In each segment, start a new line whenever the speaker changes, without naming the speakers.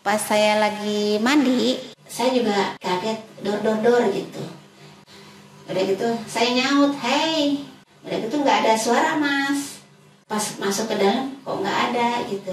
Pas saya lagi mandi, saya juga kaget dor gitu. Udah gitu saya nyaut, "Hey." Udah gitu nggak ada suara mas. Pas masuk ke dalam kok nggak ada gitu.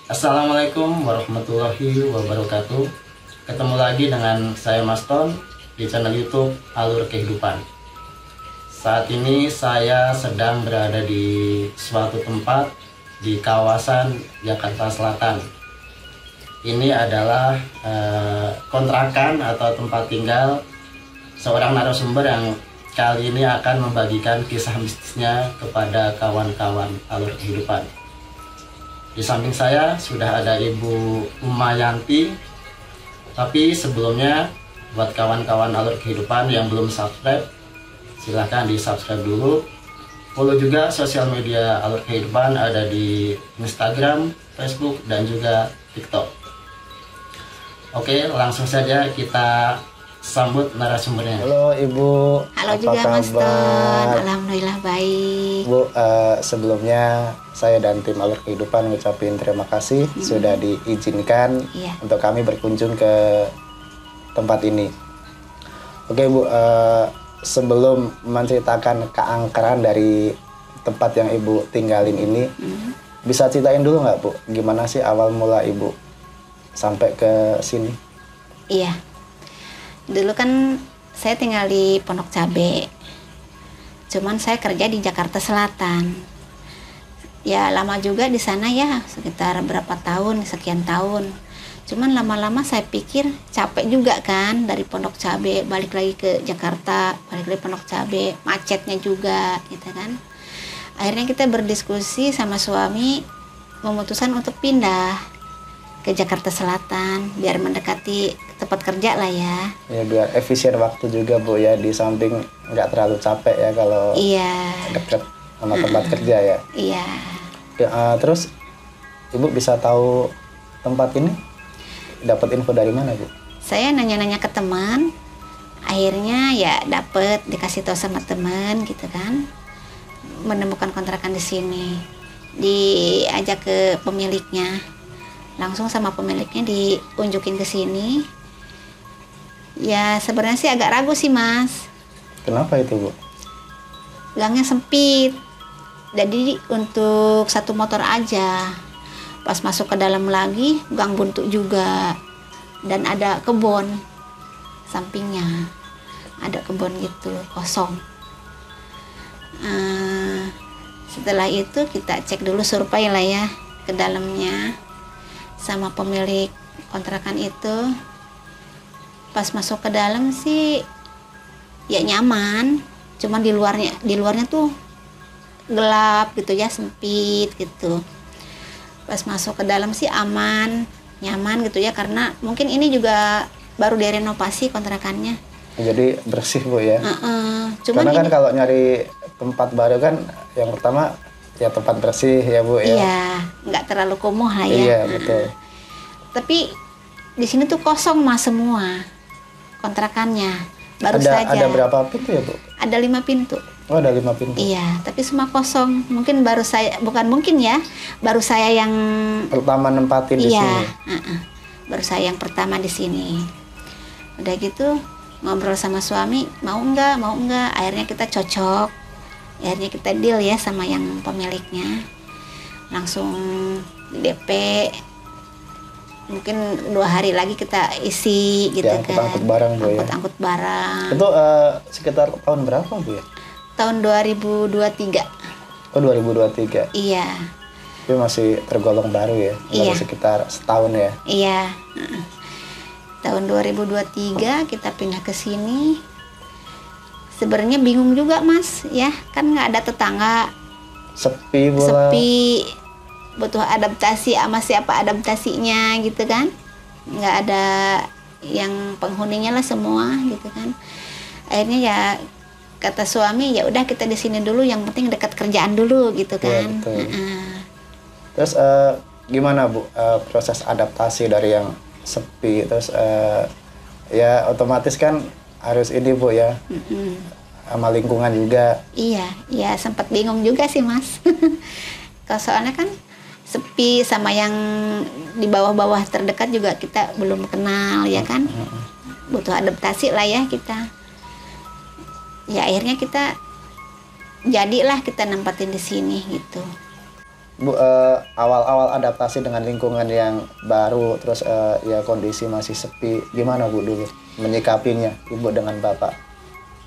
Assalamualaikum warahmatullahi wabarakatuh. Ketemu lagi dengan saya Mas Ton di channel YouTube Alur Kehidupan. Saat ini saya sedang berada di suatu tempat di kawasan Jakarta Selatan. Ini adalah kontrakan atau tempat tinggal seorang narasumber yang kali ini akan membagikan kisah mistisnya kepada kawan-kawan Alur Kehidupan. Di samping saya sudah ada Ibu Umayanti. Tapi sebelumnya buat kawan-kawan Alur Kehidupan yang belum subscribe, silahkan di subscribe dulu. Follow juga sosial media Alur Kehidupan, ada di Instagram, Facebook, dan juga TikTok. Oke, langsung saja kita sambut narasumbernya.
Halo Ibu.
Halo juga Mas Ton, alhamdulillah baik.
Bu, sebelumnya saya dan tim Alur Kehidupan ngucapin terima kasih sudah diizinkan untuk kami berkunjung ke tempat ini. Oke Bu, sebelum menceritakan keangkeran dari tempat yang Ibu tinggalin ini, bisa ceritain dulu nggak Bu, gimana sih awal mula Ibu sampai ke sini?
Iya, dulu kan saya tinggal di Pondok Cabe, cuman saya kerja di Jakarta Selatan. Ya lama juga di sana ya, sekitar berapa tahun, sekian tahun. Cuman lama-lama saya pikir capek juga kan, dari Pondok Cabe balik lagi ke Jakarta, balik lagi Pondok Cabe, macetnya juga gitu kan. Akhirnya kita berdiskusi sama suami, memutuskan untuk pindah ke Jakarta Selatan biar mendekati tempat kerja lah ya.
Ya biar efisien waktu juga Bu ya, di samping nggak terlalu capek ya kalau deket sama tempat kerja ya.
Iya.
Terus Ibu bisa tahu tempat ini dapat info dari mana Bu?
Saya nanya-nanya ke teman, akhirnya ya dapet, dikasih tahu sama teman gitu kan, menemukan kontrakan di sini, diajak ke pemiliknya, langsung sama pemiliknya diunjukin ke sini. Ya sebenarnya sih agak ragu sih Mas.
Kenapa itu Bu?
Gangnya sempit, jadi untuk satu motor aja. Pas masuk ke dalam lagi gang buntu juga, dan ada kebun sampingnya, ada kebun gitu kosong. Setelah itu kita cek dulu, survei lah ya ke dalamnya sama pemilik kontrakan itu. Pas masuk ke dalam sih ya nyaman, cuman di luarnya tuh gelap gitu ya, sempit gitu. Pas masuk ke dalam sih aman, nyaman gitu ya, karena mungkin ini juga baru direnovasi kontrakannya.
Jadi bersih Bu ya.
Cuman
karena kan kalau nyari tempat baru kan yang pertama ya tempat bersih ya Bu ya.
Iya, nggak terlalu kumuh lah ya.
Iya betul.
Tapi di sini tuh kosong Mas semua kontrakannya. Baru saja.
Ada berapa pintu ya Bu?
Ada 5 pintu.
Oh ada 5 pintu.
Iya, tapi semua kosong. Mungkin baru saya, bukan mungkin ya, baru saya yang
pertama nempatin di sini.
Baru saya yang pertama di sini. Udah gitu ngobrol sama suami, mau enggak. Akhirnya kita cocok. Akhirnya kita deal ya sama yang pemiliknya. Langsung DP. Mungkin 2 hari lagi kita isi gitu
ya,
kan.
Angkut barang Bu ya.
Angkut barang.
Itu sekitar tahun berapa Bu ya?
Tahun 2023.
Oh 2023.
Iya.
Tapi masih tergolong baru ya. Baru sekitar setahun ya.
Iya. Tahun 2023 kita pindah ke sini. Sebenarnya bingung juga Mas ya, kan nggak ada tetangga.
Sepi pula.
Sepi. butuh adaptasi, sama siapa adaptasinya gitu kan, nggak ada yang penghuninya lah semua gitu kan. Akhirnya ya kata suami, ya udah kita di sini dulu, yang penting dekat kerjaan dulu gitu kan.
Ya, terus gimana Bu proses adaptasi dari yang sepi, terus ya otomatis kan harus ini Bu ya, sama lingkungan juga.
Iya sempat bingung juga sih Mas. Kalau soalnya kan sepi, sama yang di bawah-bawah terdekat juga kita belum kenal ya kan, butuh adaptasi lah ya kita. Ya akhirnya kita jadilah kita nempatin di sini gitu.
Bu, awal-awal adaptasi dengan lingkungan yang baru, terus ya kondisi masih sepi, gimana Bu dulu menyikapinya, Ibu dengan Bapak?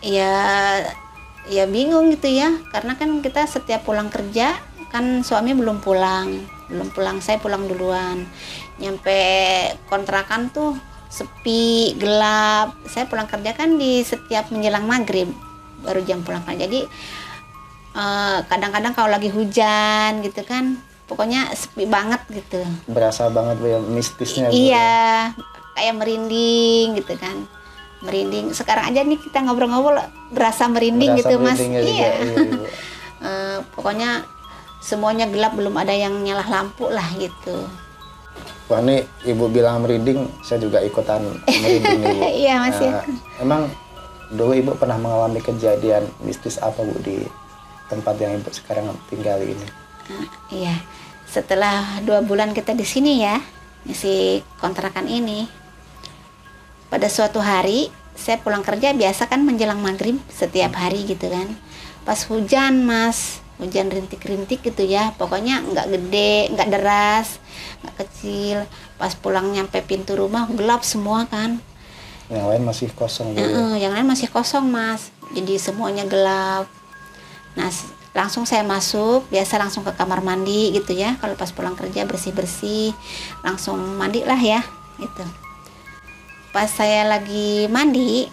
Ya bingung gitu ya, karena kan kita setiap pulang kerja kan suami belum pulang, saya pulang duluan. Nyampe kontrakan tuh sepi, gelap. Saya pulang kerja kan di setiap menjelang maghrib baru jam pulang kan. Jadi kadang-kadang kalau lagi hujan gitu kan, pokoknya sepi banget gitu.
Berasa banget Bu ya, mistisnya Bu.
Iya, kayak merinding gitu kan. Merinding. Sekarang aja nih kita ngobrol-ngobrol berasa merinding gitu Mas. Iya. Pokoknya semuanya gelap, belum ada yang nyala lampu lah gitu.
Wah, ini Ibu bilang merinding, saya juga ikutan merinding nih Bu.
Iya Mas ya.
Emang dulu Ibu pernah mengalami kejadian mistis apa Bu di tempat yang Ibu sekarang tinggali ini?
Iya, setelah 2 bulan kita di sini ya, ngisi kontrakan ini. Pada suatu hari saya pulang kerja, biasa kan menjelang maghrib setiap hari gitu kan. Pas hujan Mas, hujan rintik-rintik gitu ya, pokoknya nggak gede, nggak deras, nggak kecil. Pas pulang nyampe pintu rumah gelap semua kan.
Yang lain masih kosong Bu ya?
Yang lain masih kosong Mas, jadi semuanya gelap. Nah langsung saya masuk, biasa langsung ke kamar mandi gitu ya, kalau pas pulang kerja bersih-bersih, langsung mandi lah ya gitu. Pas saya lagi mandi,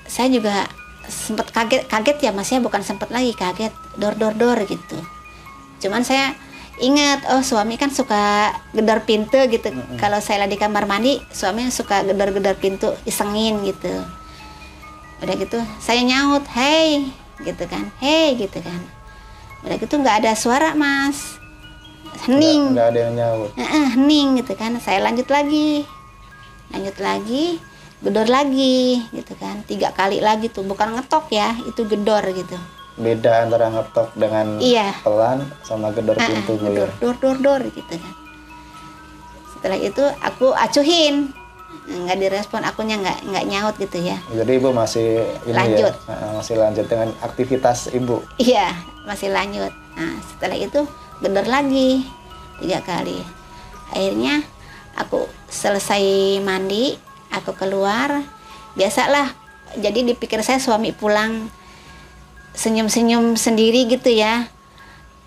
saya juga sempat kaget ya Mas ya, bukan sempat lagi kaget, dor gitu. Cuman saya ingat, oh suami kan suka gedor pintu gitu. Kalau saya lagi di kamar mandi, suami suka gedor pintu, isengin gitu. Udah gitu saya nyaut, hey gitu kan, hey gitu kan. Udah gitu nggak ada suara Mas, hening.
Nggak ada yang nyaut.
Hening gitu kan. Saya lanjut lagi, gedor lagi gitu kan, 3 kali lagi tuh, bukan ngetok ya, itu gedor gitu.
Beda antara ngetok dengan pelan sama gedor pintu.
Gedor gitu kan. Setelah itu aku acuhin, nggak direspon, akunya nggak nyaut gitu ya.
Jadi Ibu masih ini
lanjut
ya, masih lanjut dengan aktivitas Ibu.
Iya, masih lanjut. Nah setelah itu gedor lagi 3 kali. Akhirnya aku selesai mandi, aku keluar, biasalah. Jadi dipikir saya suami pulang senyum-senyum sendiri gitu ya.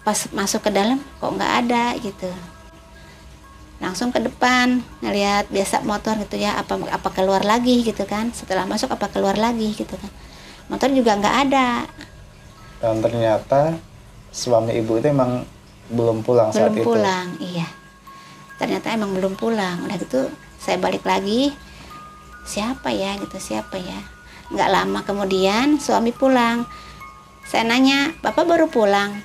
Pas masuk ke dalam kok nggak ada gitu. Langsung ke depan ngelihat biasa motor gitu ya, apa keluar lagi gitu kan. Setelah masuk apa keluar lagi gitu kan. Motor juga nggak ada.
Dan ternyata suami Ibu itu emang belum pulang saat itu.
Belum pulang, iya. Ternyata emang belum pulang. Udah gitu saya balik lagi, siapa ya gitu, siapa ya. Nggak lama kemudian suami pulang. Saya nanya, Bapak baru pulang?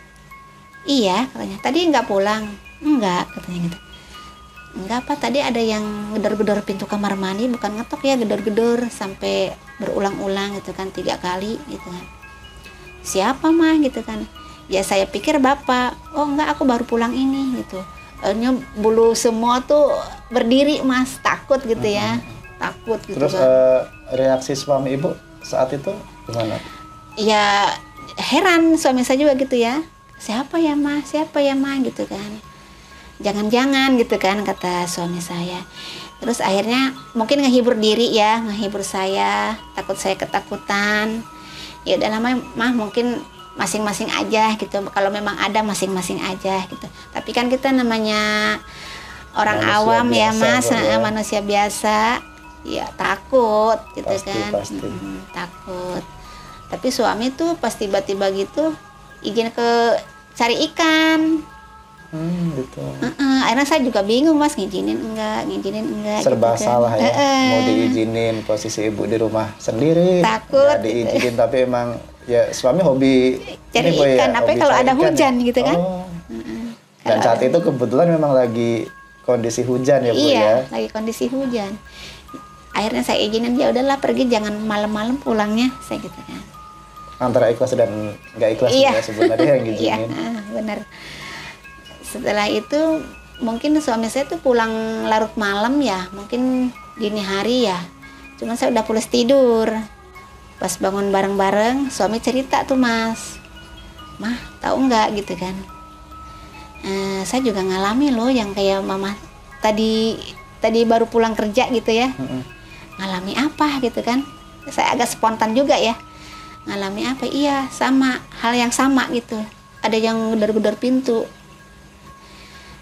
Iya katanya. Tadi nggak pulang? Enggak katanya gitu. Enggak Pak, tadi ada yang gedor-gedor pintu kamar mandi, bukan ngetok ya, gedor-gedor sampai berulang-ulang gitu kan, 3 kali gitu kan. Siapa mah gitu kan. Ya saya pikir Bapak. Oh enggak, aku baru pulang ini gitu. Akhirnya bulu semua tuh berdiri Mas, takut gitu ya. Takut gitu.
Terus
kan.
Reaksi suami Ibu saat itu gimana?
Ya heran suami saya juga gitu ya. Siapa ya Ma gitu kan. Jangan-jangan gitu kan kata suami saya. Terus akhirnya mungkin ngehibur diri ya, ngehibur saya, takut saya ketakutan. Ya udah lama mah mungkin masing-masing aja gitu. Kalau memang ada masing-masing aja gitu. Tapi kan kita namanya orang manusia awam biasa, ya Mas, manusia biasa, ya takut gitu pasti. Takut. Tapi suami tuh pas tiba-tiba gitu izin ke cari ikan.
Gitu.
Akhirnya saya juga bingung Mas, ngizinin enggak
Serba
gitu kan.
salah ya. Mau diizinin, posisi ibu di rumah sendiri.
Takut
Nggak diizinin tapi emang ya suami hobi
cari
ini, Boy,
ikan,
ya,
apa
hobi
kalau
cari
ada
ikan
hujan
ya?
gitu kan.
Oh. Dan saat itu kebetulan memang lagi kondisi hujan ya Bu
iya,
ya.
lagi kondisi hujan. Akhirnya saya izinin, ya udahlah pergi, jangan malam-malam pulangnya, saya gitu kan.
Antara ikhlas dan nggak ikhlas
Iya.
ya sebenarnya yang
Iya,
ngizinin.
benar. Setelah itu mungkin suami saya tuh pulang larut malam ya, mungkin dini hari ya. Cuman saya udah pulas tidur. Pas bangun bareng-bareng, suami cerita tuh Mas, "Mah, tahu nggak?" gitu kan. Saya juga ngalami loh yang kayak mama tadi baru pulang kerja gitu ya. Ngalami apa gitu kan. Saya agak spontan juga ya. Ngalami apa? Iya, sama, hal yang sama gitu. Ada yang gedor-gedor pintu.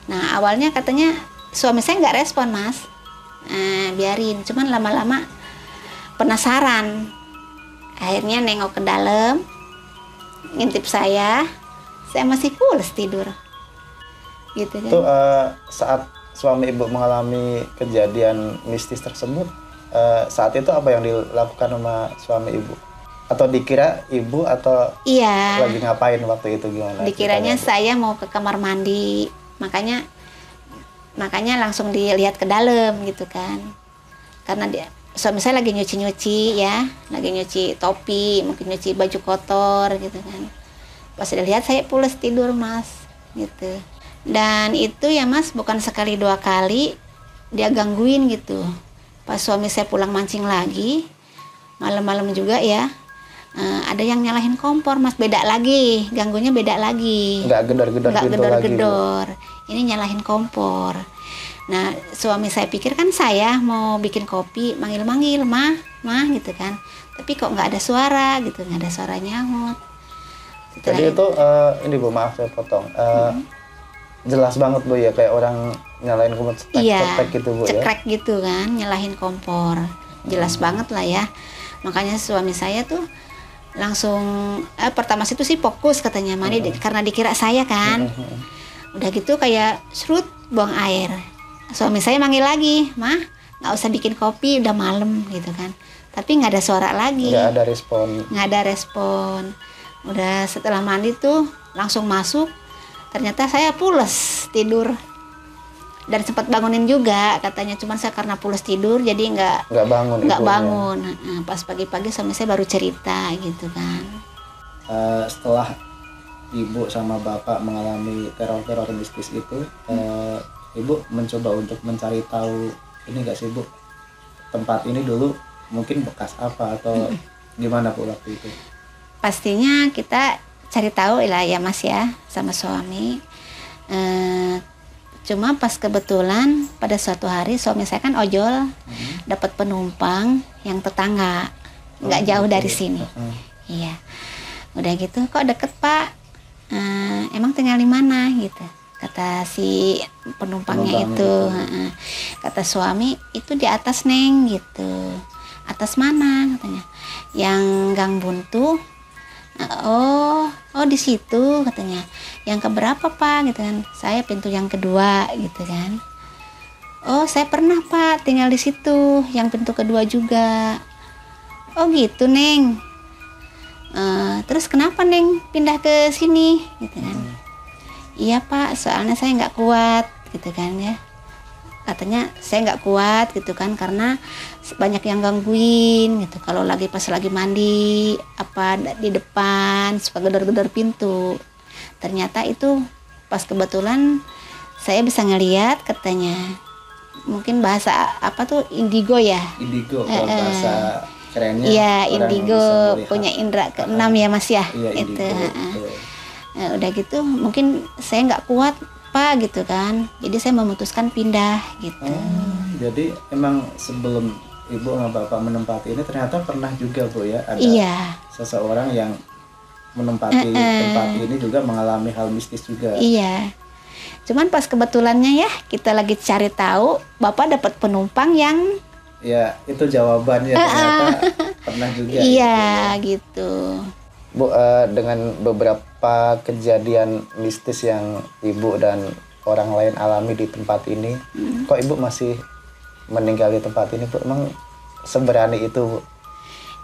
Nah, awalnya katanya suami saya nggak respon Mas. Biarin, cuman lama-lama penasaran. Akhirnya nengok ke dalam, ngintip saya masih pulas tidur. Gitu kan.
Itu saat suami ibu mengalami kejadian mistis tersebut, saat itu apa yang dilakukan sama suami ibu? Atau dikira ibu atau
Iya.
lagi ngapain waktu itu, gimana?
Dikiranya
ceritanya, Bu?
saya mau ke kamar mandi, makanya langsung dilihat ke dalam gitu kan. Karena suami saya lagi nyuci ya, lagi nyuci topi, mungkin nyuci baju kotor gitu kan. Pas dilihat saya pulas tidur Mas, gitu. Dan itu ya Mas, bukan sekali dua kali dia gangguin gitu. Pas suami saya pulang mancing lagi, malam-malam juga ya, ada yang nyalahin kompor Mas, beda lagi, ganggunya beda lagi.
Nggak gedor-gedor
Nggak
pintu lagi, Bu?
gedor-gedor. Ini nyalahin kompor. Nah, suami saya pikir kan saya mau bikin kopi, manggil-manggil, mah gitu kan. Tapi kok nggak ada suara gitu, nggak ada suara nyaut.
Jadi itu, ini Bu, maaf saya potong. Jelas banget Bu ya, kayak orang nyalain kompor cekrek gitu Bu ya.
Cekrek gitu kan, nyalahin kompor. Jelas banget lah ya. Makanya suami saya tuh langsung pertama situ sih fokus katanya mandi karena dikira saya kan. Udah gitu kayak serut buang air. Suami saya manggil lagi, "Mah, nggak usah bikin kopi, udah malam," gitu kan. Tapi nggak ada suara lagi.
Nggak ada respon.
Nggak ada respon. Udah setelah mandi tuh langsung masuk. Ternyata saya pules tidur. Dan sempat bangunin juga katanya, cuman saya karena pules tidur jadi nggak bangun. Pas pagi-pagi suami saya baru cerita gitu kan.
Setelah ibu sama bapak mengalami teror mistis itu, ibu mencoba untuk mencari tahu ini nggak sih Bu, tempat ini dulu mungkin bekas apa atau gimana Bu waktu itu?
Pastinya kita cari tahu lah ya Mas ya sama suami. Cuma pas kebetulan pada suatu hari suami saya kan ojol, dapat penumpang yang tetangga, nggak jauh dari sini. Iya. Udah gitu, "Kok deket Pak? Emang tinggal di mana?" gitu. Kata si penumpangnya itu. Kata suami, "Itu di atas Neng," gitu. "Atas mana?" katanya. "Yang Gang Buntu." Oh di situ katanya. "Yang keberapa Pak?" gitu kan. "Saya pintu yang kedua," gitu kan. "Oh saya pernah Pak tinggal di situ, yang pintu kedua juga." "Oh gitu Neng. Terus kenapa Neng pindah ke sini?" gitu kan. "Iya Pak, soalnya saya nggak kuat," gitu kan ya. Katanya saya nggak kuat gitu kan karena banyak yang gangguin gitu. Kalau pas lagi mandi apa di depan suka gedor-gedor pintu. Ternyata itu pas kebetulan saya bisa ngelihat katanya. Mungkin bahasa apa tuh, indigo ya?
Indigo kalau bahasa kerennya.
Iya, indigo punya indera keenam ya Mas ya.
Iya,
itu.
indigo.
Udah gitu mungkin saya nggak kuat Pak gitu kan. Jadi saya memutuskan pindah gitu.
Jadi emang sebelum ibu sama bapak menempati ini ternyata pernah juga Bu ya ada seseorang yang menempati tempat ini juga mengalami hal mistis juga.
Iya. Cuman pas kebetulannya ya kita lagi cari tahu, bapak dapat penumpang yang
ya itu jawabannya ternyata pernah juga.
Iya gitu.
Bu, dengan beberapa kejadian mistis yang Ibu dan orang lain alami di tempat ini, kok Ibu masih meninggal di tempat ini, Bu? Emang seberani itu, Bu?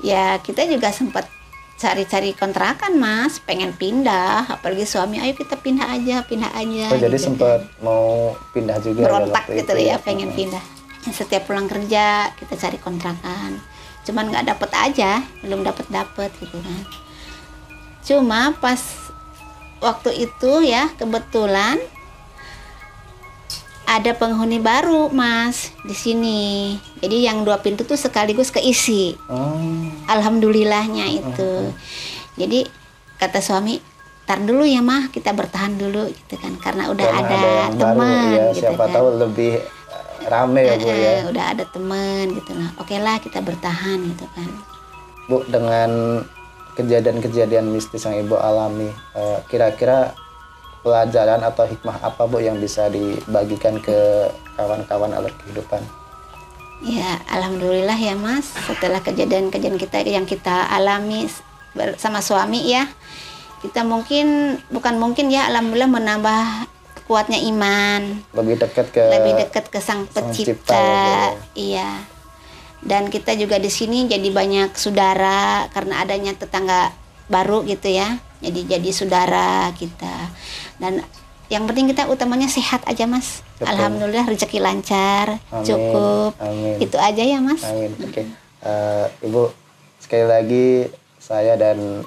Ya, kita juga sempat cari-cari kontrakan, Mas, pengen pindah, apalagi suami, ayo kita pindah aja
Oh, jadi
gitu
sempat mau pindah juga
berontak
ya,
gitu
itu,
ya, pengen pindah. Setiap pulang kerja kita cari kontrakan, cuman nggak dapet aja, belum dapet gitu kan. Cuma pas waktu itu ya kebetulan ada penghuni baru, Mas, di sini. Jadi yang 2 pintu tuh sekaligus keisi. Alhamdulillahnya itu. Jadi kata suami, "Tar dulu ya, Mah, kita bertahan dulu," gitu kan. Karena udah ada teman
ya,
gitu
siapa
kan.
tahu lebih rame ya, Bu ya.
Udah ada teman gitu lah. Oke lah, kita bertahan gitu kan.
Bu, dengan kejadian-kejadian mistis yang Ibu alami, kira-kira pelajaran atau hikmah apa, Bu, yang bisa dibagikan ke kawan-kawan alur kehidupan?
Ya, alhamdulillah ya, Mas. Setelah kejadian-kejadian kita yang kita alami bersama suami ya, kita bukan mungkin ya, alhamdulillah menambah kuatnya iman.
Lebih dekat ke
Sang Pencipta. Iya. Dan kita juga di sini jadi banyak saudara karena adanya tetangga baru gitu ya. Jadi saudara kita. Dan yang penting kita utamanya sehat aja, Mas.
Betul.
Alhamdulillah rezeki lancar,
Amin.
cukup.
Amin.
Itu aja ya, Mas.
Amin. Oke. Ibu, sekali lagi saya dan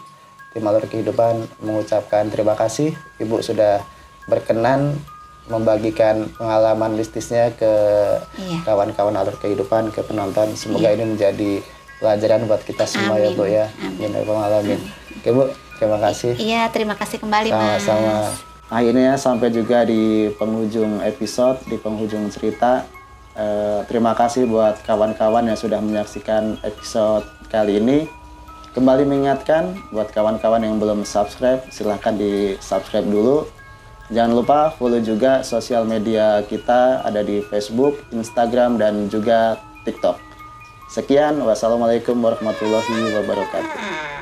tim alur kehidupan mengucapkan terima kasih. Ibu sudah berkenan membagikan pengalaman mistisnya ke kawan-kawan alur kehidupan, ke penonton. Semoga ini menjadi pelajaran buat kita semua. Amin. Ya, Bu ya. Amin. Oke, Bu, terima kasih.
Iya, terima kasih kembali, Mas.
Sama-sama. Akhirnya sampai juga di penghujung episode, di penghujung cerita. Terima kasih buat kawan-kawan yang sudah menyaksikan episode kali ini. Kembali mengingatkan buat kawan-kawan yang belum subscribe, silahkan di subscribe dulu. Jangan lupa follow juga sosial media kita, ada di Facebook, Instagram, dan juga TikTok. Sekian, wassalamualaikum warahmatullahi wabarakatuh.